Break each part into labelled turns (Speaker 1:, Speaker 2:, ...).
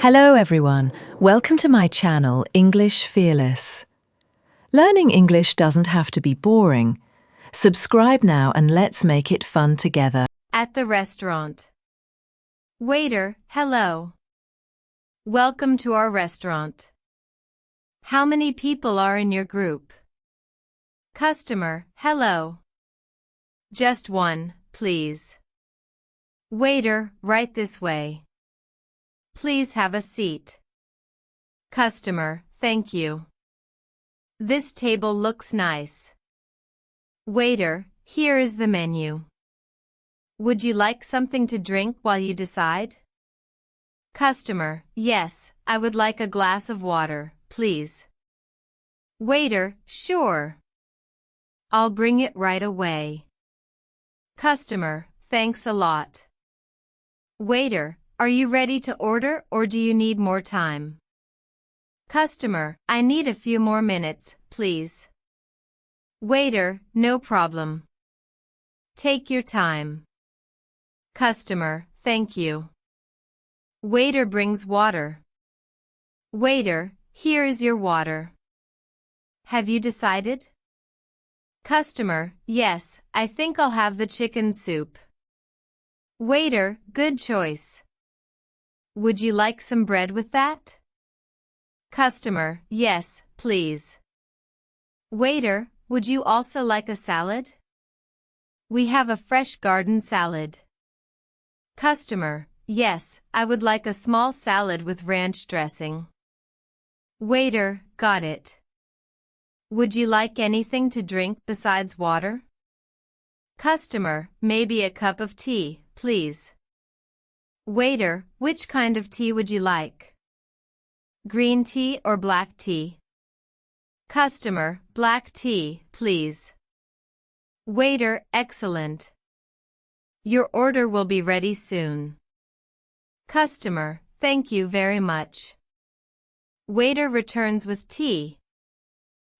Speaker 1: Hello everyone, welcome to my channel English Fearless. Learning English doesn't have to be boring. Subscribe now and let's make it fun together.
Speaker 2: At the restaurant. Waiter, hello. Welcome to our restaurant. How many people are in your group? Customer, hello. Just one, please. Waiter, right this way. Please have a seat. Customer, thank you. This table looks nice. Waiter, here is the menu. Would you like something to drink while you decide? Customer, yes, I would like a glass of water, please. Waiter, sure. I'll bring it right away. Customer, thanks a lot. Waiter, are you ready to order or do you need more time? Customer, I need a few more minutes, please. Waiter, no problem. Take your time. Customer, thank you. Waiter brings water. Waiter, here is your water. Have you decided? Customer, yes, I think I'll have the chicken soup. Waiter, good choice. Would you like some bread with that? Customer, yes, please. Waiter, would you also like a salad? We have a fresh garden salad. Customer, yes, I would like a small salad with ranch dressing. Waiter, got it. Would you like anything to drink besides water? Customer, maybe a cup of tea, please. Waiter, which kind of tea would you like? Green tea or black tea? Customer, black tea, please. Waiter, excellent. Your order will be ready soon. Customer, thank you very much. Waiter returns with tea.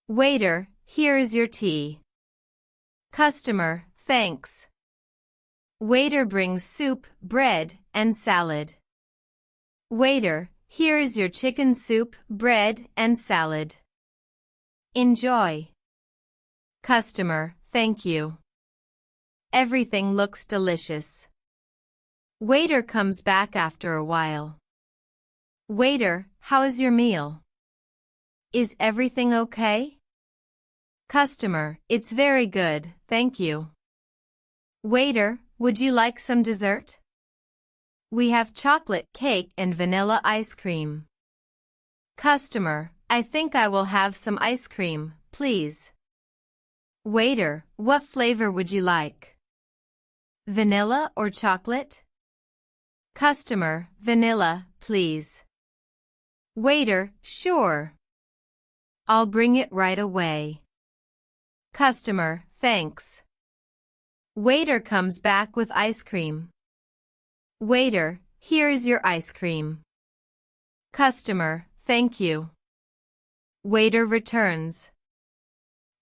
Speaker 2: Waiter, here is your tea. Customer, thanks. Waiter brings soup, bread, and salad. Waiter, here is your chicken soup, bread, and salad. Enjoy. Customer, thank you. Everything looks delicious. Waiter comes back after a while. Waiter, how is your meal? Is everything okay? Customer, it's very good, thank you. Waiter, would you like some dessert? We have chocolate cake and vanilla ice cream. Customer, I think I will have some ice cream, please. Waiter, what flavor would you like? Vanilla or chocolate? Customer, vanilla, please. Waiter, sure. I'll bring it right away. Customer, thanks. Waiter comes back with ice cream. Waiter, here is your ice cream. Customer, thank you. Waiter returns.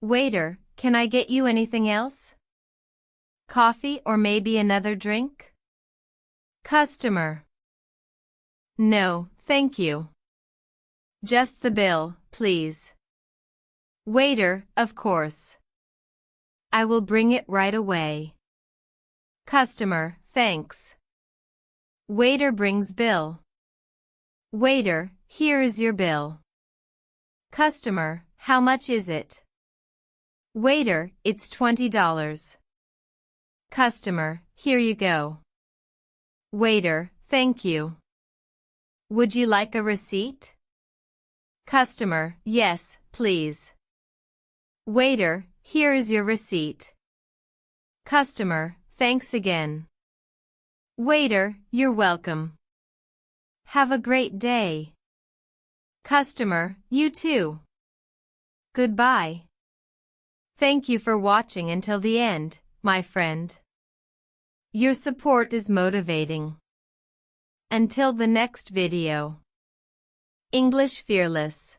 Speaker 2: Waiter, can I get you anything else? Coffee or maybe another drink? Customer. No, thank you. Just the bill, please. Waiter, of course. I will bring it right away. Customer, thanks. Waiter brings bill. Waiter, here is your bill. Customer, how much is it? Waiter, it's $20. Customer, here you go. Waiter, thank you. Would you like a receipt? Customer, yes, please. Waiter, here is your receipt. Customer, thanks again. Waiter, you're welcome. Have a great day. Customer, you too. Goodbye. Thank you for watching until the end, my friend. Your support is motivating. Until the next video. English Fearless.